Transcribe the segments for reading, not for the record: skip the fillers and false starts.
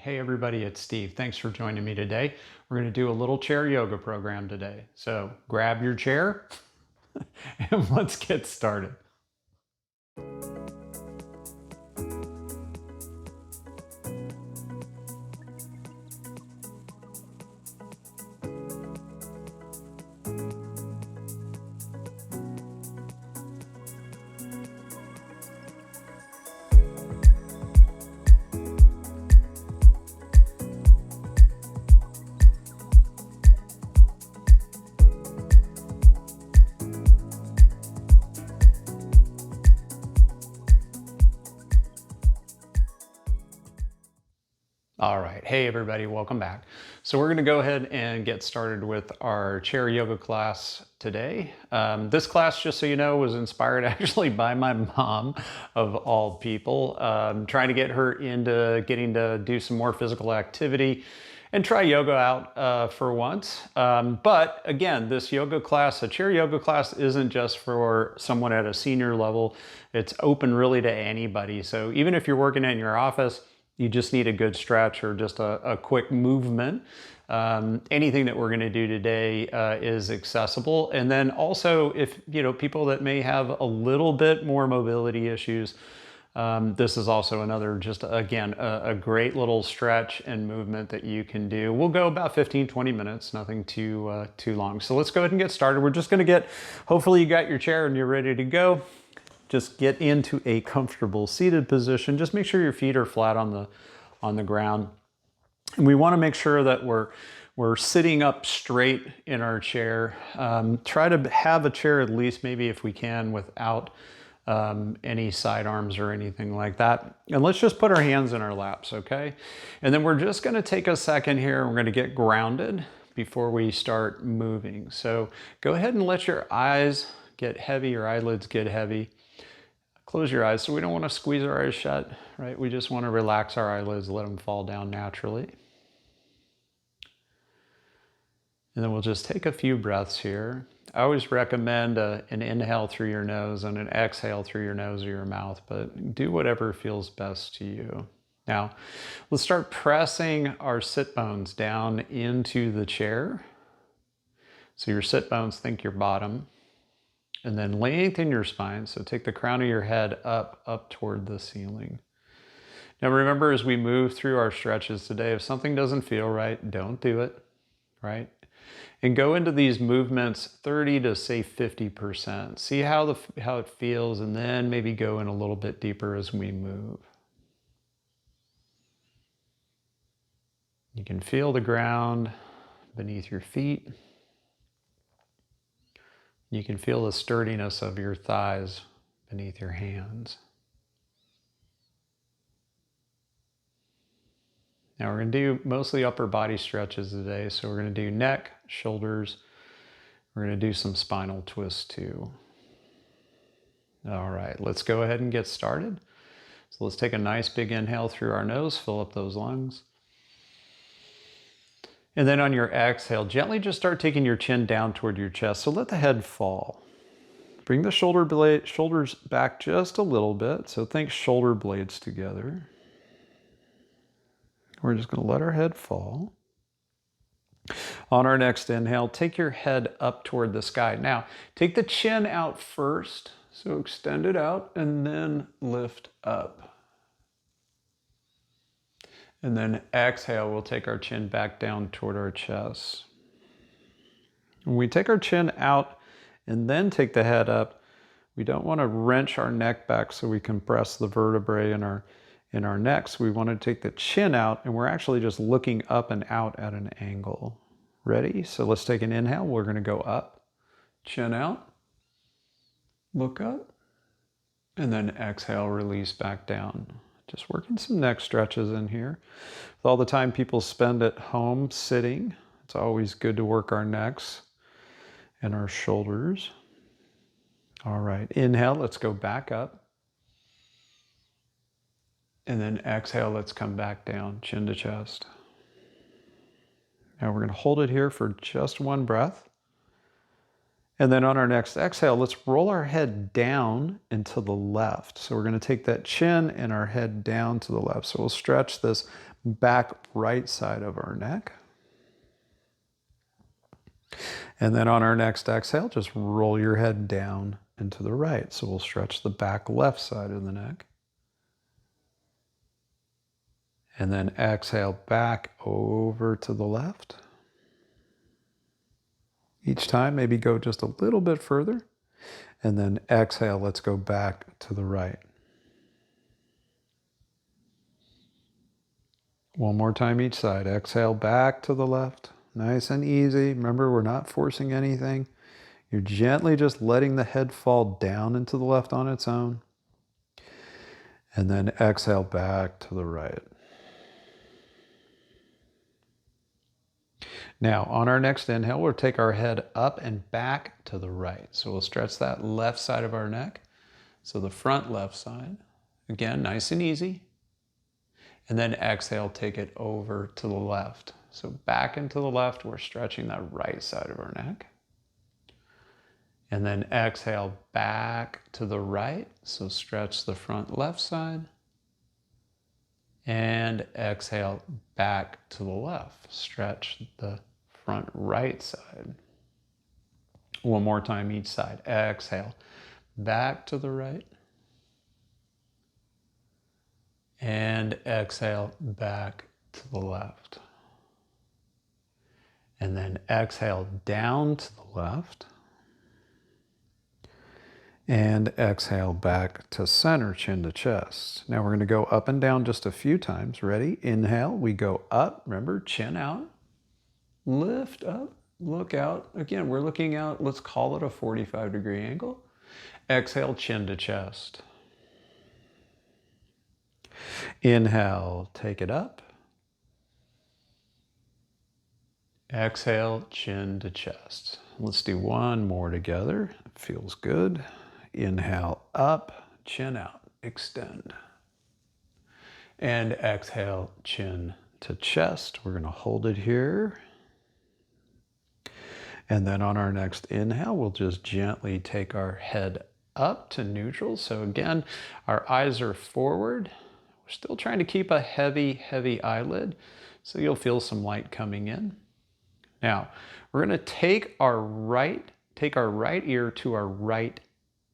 Hey everybody, it's Steve. Thanks for joining me today. We're going to do a little chair yoga program today. So grab your chair and let's get started. All right, hey everybody, welcome back. So we're gonna go ahead and get started with our chair yoga class today. This class, just so you know, was inspired actually by my mom, of all people, trying to get her into getting to do some more physical activity and try yoga out for once. But again, this yoga class, a chair yoga class, isn't just for someone at a senior level. It's open really to anybody. So even if you're working in your office, you just need a good stretch or just a quick movement. Anything that we're going to do today is accessible. And then also, if people that may have a little bit more mobility issues, this is also another, just again, a great little stretch and movement that you can do. We'll go about 15-20 minutes, nothing too long. So let's go ahead and get started. We're just going to hopefully you got your chair and you're ready to go. Just get into a comfortable seated position. Just make sure your feet are flat on the ground. And we want to make sure that we're sitting up straight in our chair. Try to have a chair, at least maybe if we can, without any side arms or anything like that. And let's just put our hands in our laps, okay? And then we're just going to take a second here. We're going to get grounded before we start moving. So go ahead and let your eyes get heavy, your eyelids get heavy. Close your eyes. So we don't want to squeeze our eyes shut, right? We just want to relax our eyelids, let them fall down naturally. And then we'll just take a few breaths here. I always recommend an inhale through your nose and an exhale through your nose or your mouth, but do whatever feels best to you. Now, let's start pressing our sit bones down into the chair. So your sit bones, think your bottom. And then lengthen your spine. So take the crown of your head up toward the ceiling. Now remember, as we move through our stretches today, if something doesn't feel right, don't do it, right? And go into these movements 30 to say 50%. See how it feels, and then maybe go in a little bit deeper as we move. You can feel the ground beneath your feet. You can feel the sturdiness of your thighs beneath your hands. Now we're going to do mostly upper body stretches today. So we're going to do neck, shoulders. We're going to do some spinal twists too. All right, let's go ahead and get started. So let's take a nice big inhale through our nose, fill up those lungs. And then on your exhale, gently just start taking your chin down toward your chest. So let the head fall. Bring the shoulders back just a little bit. So think shoulder blades together. We're just going to let our head fall. On our next inhale, take your head up toward the sky. Now, take the chin out first. So extend it out and then lift up. And then exhale, we'll take our chin back down toward our chest. When we take our chin out and then take the head up, we don't want to wrench our neck back so we compress the vertebrae in our necks. We want to take the chin out, and we're actually just looking up and out at an angle. Ready? So let's take an inhale. We're going to go up, chin out, look up, and then exhale, release back down. Just working some neck stretches in here. With all the time people spend at home sitting, it's always good to work our necks and our shoulders. All right, inhale, let's go back up. And then exhale, let's come back down, chin to chest. Now we're going to hold it here for just one breath. And then on our next exhale, let's roll our head down and to the left. So we're going to take that chin and our head down to the left. So we'll stretch this back right side of our neck. And then on our next exhale, just roll your head down and to the right. So we'll stretch the back left side of the neck. And then exhale back over to the left. Each time, maybe go just a little bit further. And then exhale, let's go back to the right. One more time each side. Exhale back to the left. Nice and easy. Remember, we're not forcing anything. You're gently just letting the head fall down into the left on its own. And then exhale back to the right. Now, on our next inhale, we'll take our head up and back to the right. So we'll stretch that left side of our neck. So the front left side. Again, nice and easy. And then exhale, take it over to the left. So back and to the left, we're stretching that right side of our neck. And then exhale back to the right. So stretch the front left side. And exhale back to the left. Stretch the front right side. One more time each side. Exhale back to the right. And exhale back to the left. And then exhale down to the left. And exhale back to center, chin to chest. Now we're going to go up and down just a few times. Ready? Inhale, we go up. Remember, chin out. Lift up, look out. Again, we're looking out, let's call it a 45-degree angle. Exhale, chin to chest. Inhale, take it up. Exhale, chin to chest. Let's do one more together. It feels good. Inhale, up, chin out, extend. And exhale, chin to chest. We're going to hold it here. And then on our next inhale, we'll just gently take our head up to neutral. So again, our eyes are forward. We're still trying to keep a heavy, heavy eyelid. So you'll feel some light coming in. Now, we're going to take our right ear to our right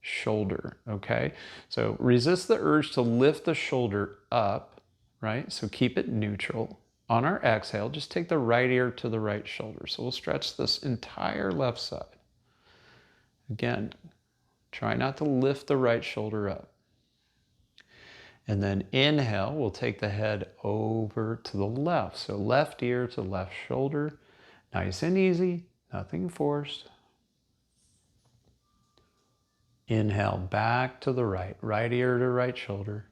shoulder, okay? So resist the urge to lift the shoulder up, right? So keep it neutral. On our exhale, just take the right ear to the right shoulder. So we'll stretch this entire left side. Again, try not to lift the right shoulder up. And then inhale, we'll take the head over to the left. So left ear to left shoulder. Nice and easy, nothing forced. Inhale back to the right, right ear to right shoulder.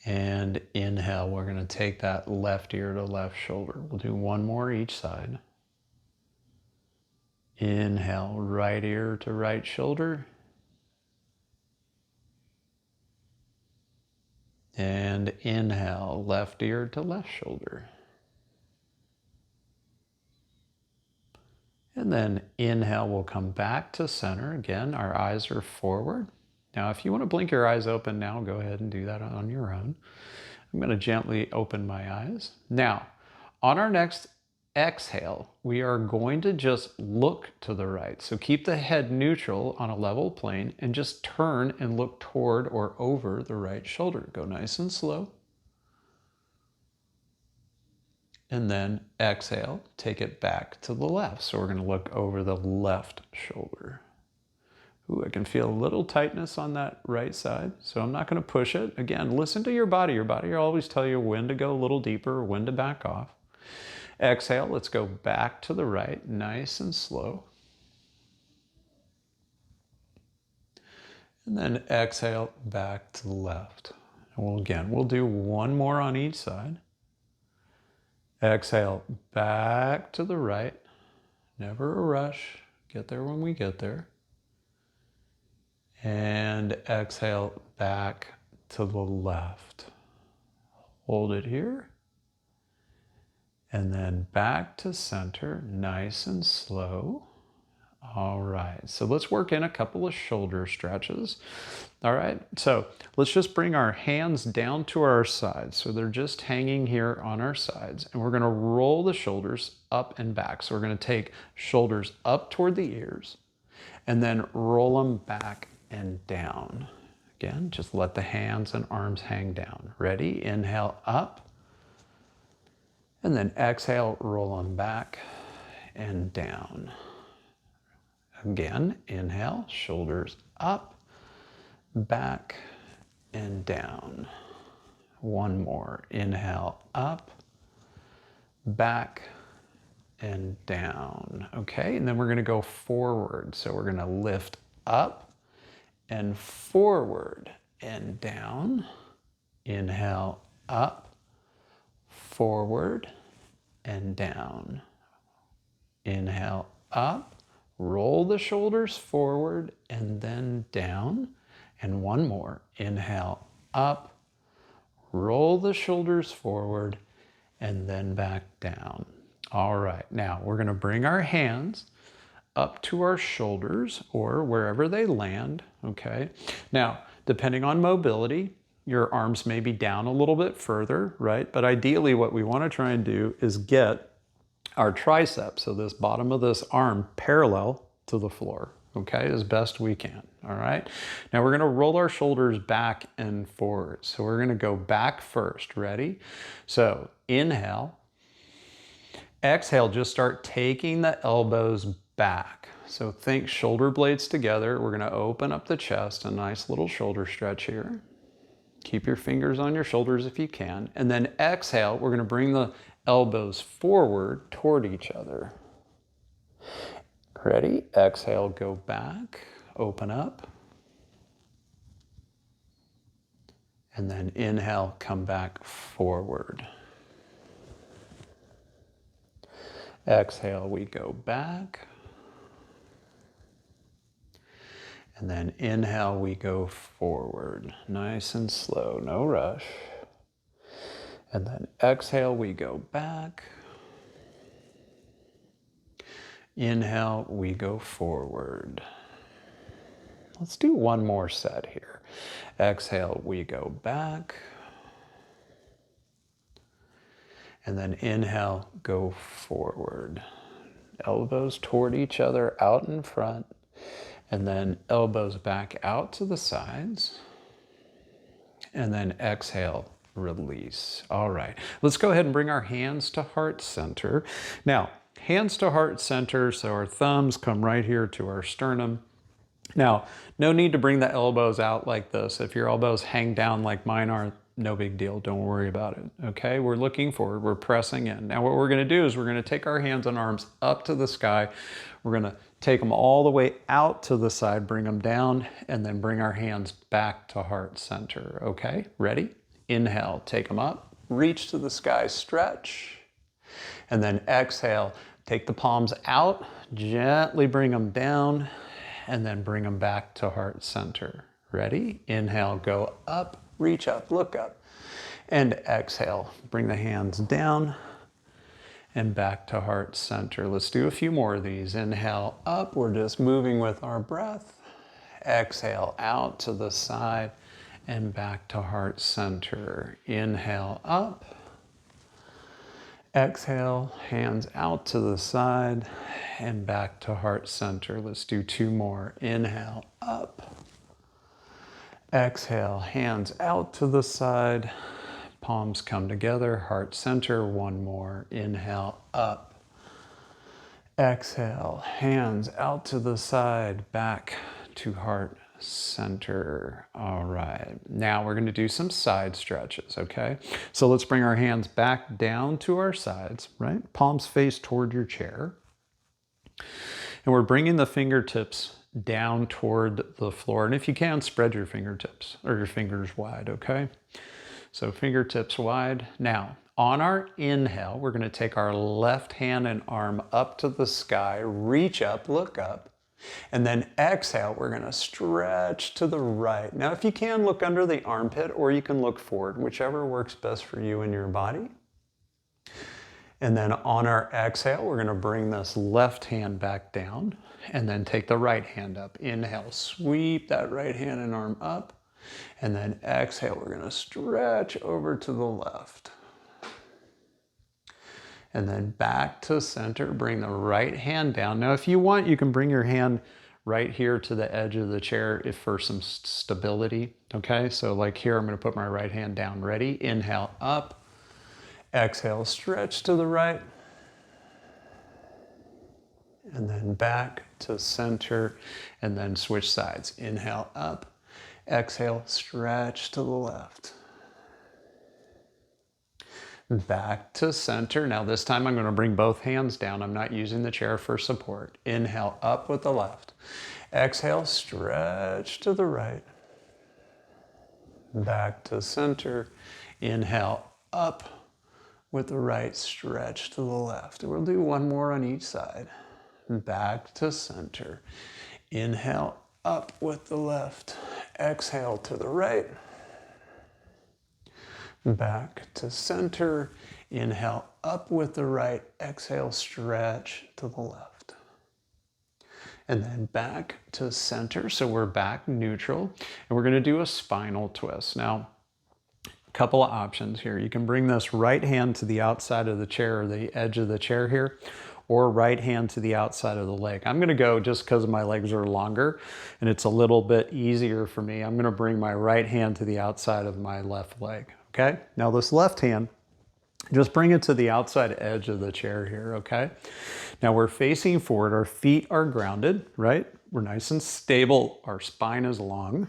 And inhale, we're going to take that left ear to left shoulder. We'll do one more each side. Inhale, right ear to right shoulder. And inhale, left ear to left shoulder. And then inhale, we'll come back to center. Again, our eyes are forward. Now, if you want to blink your eyes open now, go ahead and do that on your own. I'm going to gently open my eyes. Now, on our next exhale, we are going to just look to the right. So keep the head neutral on a level plane and just turn and look toward or over the right shoulder. Go nice and slow. And then exhale, take it back to the left. So we're going to look over the left shoulder. Ooh, I can feel a little tightness on that right side, so I'm not going to push it. Again, listen to your body. Your body will always tell you when to go a little deeper or when to back off. Exhale, let's go back to the right, nice and slow. And then exhale, back to the left. And we'll do one more on each side. Exhale, back to the right. Never a rush. Get there when we get there. And exhale back to the left. Hold it here. And then back to center, nice and slow. All right, so let's work in a couple of shoulder stretches. All right, so let's just bring our hands down to our sides. So they're just hanging here on our sides, and we're gonna roll the shoulders up and back. So we're gonna take shoulders up toward the ears and then roll them back and down. Again, just let the hands and arms hang down. Ready? Inhale up, and then exhale, roll them back and down. Again, inhale, shoulders up, back, and down. One more. Inhale, up, back, and down. Okay, and then we're going to go forward. So we're going to lift up and forward and down. Inhale, up, forward, and down. Inhale, up. Roll the shoulders forward and then down. And one more. Inhale, up. Roll the shoulders forward and then back down. All right, now we're going to bring our hands up to our shoulders or wherever they land, okay? Now, depending on mobility, your arms may be down a little bit further, right? But ideally what we want to try and do is get our triceps, so this bottom of this arm, parallel to the floor, okay, as best we can, all right? Now we're gonna roll our shoulders back and forward. So we're gonna go back first, ready? So inhale, exhale, just start taking the elbows back. So think shoulder blades together. We're gonna open up the chest, a nice little shoulder stretch here. Keep your fingers on your shoulders if you can. And then exhale, we're gonna bring the elbows forward toward each other. Ready? Exhale, go back, open up. And then inhale, come back forward. Exhale, we go back. And then inhale, we go forward. Nice and slow, no rush. And then exhale, we go back. Inhale, we go forward. Let's do one more set here. Exhale, we go back. And then inhale, go forward. Elbows toward each other, out in front. And then elbows back out to the sides. And then exhale, release. All right, let's go ahead and bring our hands to heart center. Now, hands to heart center, so our thumbs come right here to our sternum. Now, no need to bring the elbows out like this. If your elbows hang down like mine are, no big deal, don't worry about it, okay? We're looking forward, we're pressing in. Now what we're gonna do is we're gonna take our hands and arms up to the sky. We're gonna take them all the way out to the side, bring them down, and then bring our hands back to heart center, okay? Ready? Inhale, take them up, reach to the sky, stretch, and then exhale, take the palms out, gently bring them down, and then bring them back to heart center. Ready? Inhale, go up, reach up, look up, and exhale. Bring the hands down and back to heart center. Let's do a few more of these. Inhale up, we're just moving with our breath. Exhale out to the side and back to heart center. Inhale up. Exhale, hands out to the side and back to heart center. Let's do two more. Inhale up. Exhale, hands out to the side, palms come together, heart center. One more. Inhale up. Exhale, hands out to the side, back to heart center. All right, now we're going to do some side stretches, okay? So let's bring our hands back down to our sides, right? Palms face toward your chair. And we're bringing the fingertips down toward the floor. And if you can, spread your fingertips or your fingers wide, okay? So fingertips wide. Now, on our inhale, we're going to take our left hand and arm up to the sky, reach up, look up. And then exhale, we're going to stretch to the right. Now, if you can, look under the armpit or you can look forward, whichever works best for you and your body. And then on our exhale, we're going to bring this left hand back down and then take the right hand up. Inhale, sweep that right hand and arm up. And then exhale, we're gonna stretch over to the left. And then back to center, bring the right hand down. Now, if you want, you can bring your hand right here to the edge of the chair if for some stability, okay? So like here, I'm gonna put my right hand down. Ready? Inhale, up. Exhale, stretch to the right. And then back to center, and then switch sides. Inhale, up. Exhale, stretch to the left. Back to center. Now this time I'm going to bring both hands down. I'm not using the chair for support. Inhale, up with the left. Exhale, stretch to the right. Back to center. Inhale, up with the right, stretch to the left. We'll do one more on each side. Back to center. Inhale, up with the left. Exhale to the right. Back to center. Inhale, up with the right. Exhale, stretch to the left. And then back to center. So we're back neutral. And we're going to do a spinal twist. Now, a couple of options here. You can bring this right hand to the outside of the chair, or the edge of the chair here, or right hand to the outside of the leg. I'm going to go, just because my legs are longer and it's a little bit easier for me, I'm going to bring my right hand to the outside of my left leg. Okay? Now this left hand, just bring it to the outside edge of the chair here, okay? Now we're facing forward, our feet are grounded, right? We're nice and stable, our spine is long.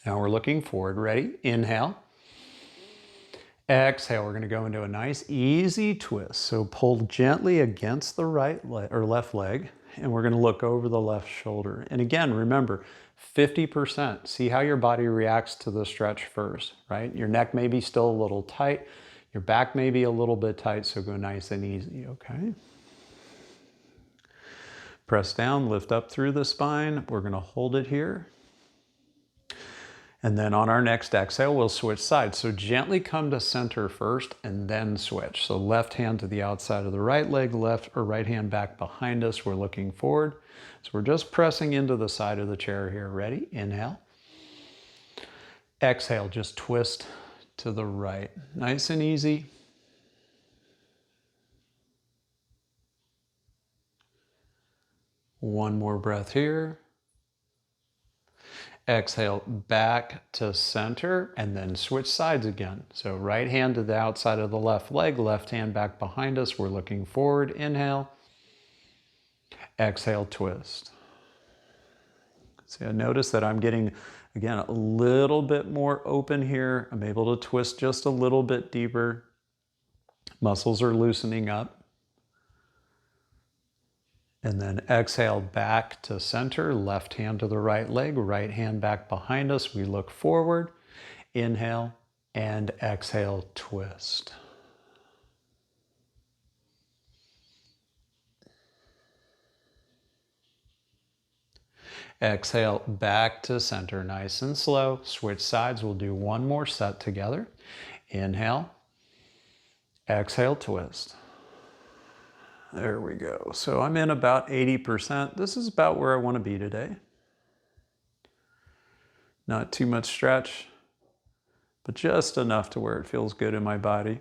Now we're looking forward, ready? Inhale. Exhale, we're gonna go into a nice easy twist. So pull gently against the right leg or left leg, and we're gonna look over the left shoulder. And again, remember, 50%. See how your body reacts to the stretch first, right? Your neck may be still a little tight, your back may be a little bit tight, so go nice and easy, okay? Press down, lift up through the spine. We're gonna hold it here. And then on our next exhale, we'll switch sides. So gently come to center first and then switch. So left hand to the outside of the right leg, left or right hand back behind us. We're looking forward. So we're just pressing into the side of the chair here. Ready? Inhale. Exhale, just twist to the right. Nice and easy. One more breath here. Exhale, back to center, and then switch sides again. So right hand to the outside of the left leg, left hand back behind us. We're looking forward. Inhale. Exhale, twist. So notice that I'm getting, again, a little bit more open here. I'm able to twist just a little bit deeper. Muscles are loosening up. And then exhale back to center, left hand to the right leg, right hand back behind us. We look forward, inhale, and exhale, twist. Exhale back to center, nice and slow. Switch sides, we'll do one more set together. Inhale, exhale, twist. There we go. So I'm in about 80%. This is about where I want to be today. Not too much stretch, but just enough to where it feels good in my body.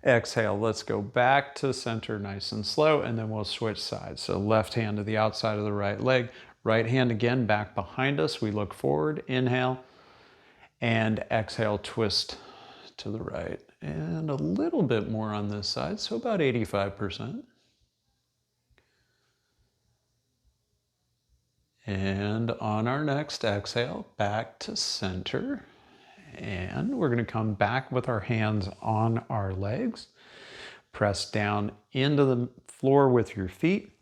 Exhale, let's go back to center nice and slow, and then we'll switch sides. So left hand to the outside of the right leg, right hand again back behind us. We look forward, inhale, and exhale, twist to the right. And a little bit more on this side, so about 85%. And on our next exhale, back to center. And we're going to come back with our hands on our legs. Press down into the floor with your feet,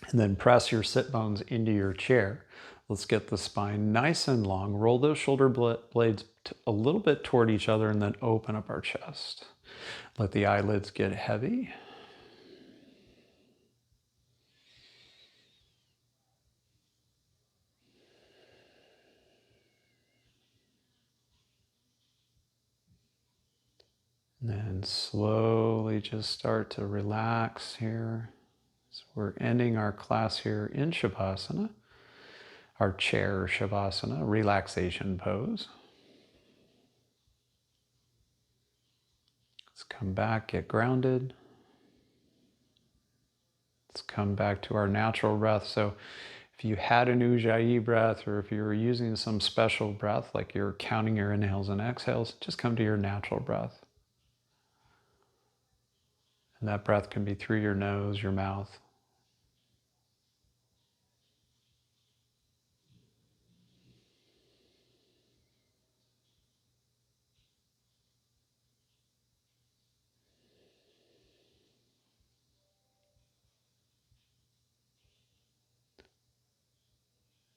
and then press your sit bones into your chair. Let's get the spine nice and long. Roll those shoulder blades a little bit toward each other, and then open up our chest. Let the eyelids get heavy. And then slowly just start to relax here. So we're ending our class here in Shavasana, our chair Shavasana, relaxation pose. Let's come back, get grounded. Let's come back to our natural breath. So if you had an Ujjayi breath, or if you were using some special breath, like you're counting your inhales and exhales, just come to your natural breath. And that breath can be through your nose, your mouth.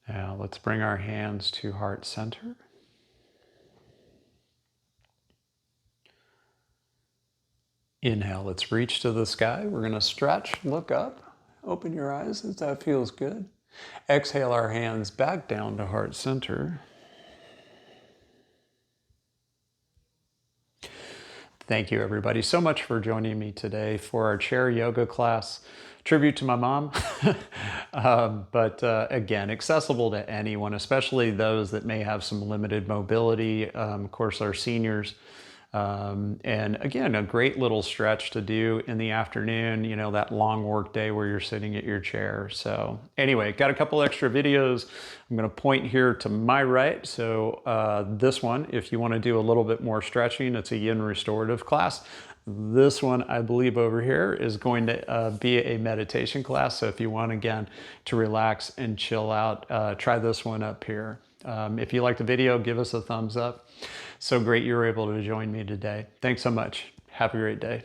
Now let's bring our hands to heart center. Inhale, let's reach to the sky. We're going to stretch, look up, open your eyes if that feels good. Exhale our hands back down to heart center. Thank you everybody so much for joining me today for our chair yoga class. Tribute to my mom, but again, accessible to anyone, especially those that may have some limited mobility, of course our seniors. And again, a great little stretch to do in the afternoon, you know, that long work day where you're sitting at your chair. So anyway, got a couple extra videos. I'm going to point here to my right. So this one, if you want to do a little bit more stretching, it's a yin restorative class. This one, I believe over here, is going to be a meditation class. So if you want, again, to relax and chill out, try this one up here. If you like the video, give us a thumbs up. So great you were able to join me today. Thanks so much. Have a great day.